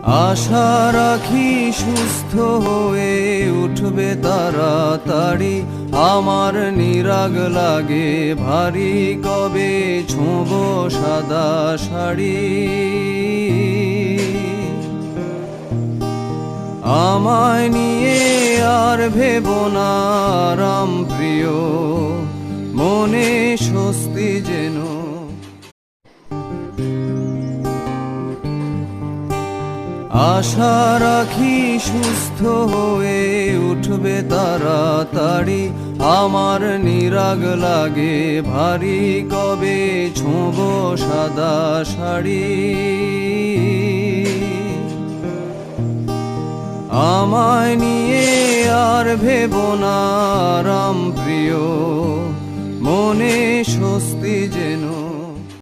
আশা রাখি সুস্থ হয়ে উঠবে তাড়াতাড়ি, আমার নিরাগ লাগে ভারী, কবে ছোঁব সাদা শাড়ি। আমায় নিয়ে আর ভেবো না রাম প্রিয়, মনে স্বস্তি যেন। আশা রাখি সুস্থ হয়ে উঠবে তাড়াতাড়ি, আমার নিরাগ লাগে ভারী, কবে ছোঁব সাদা শাড়ি। আমায় নিয়ে আর ভেবো না রাম প্রিয়, মনে স্বস্তি যেন।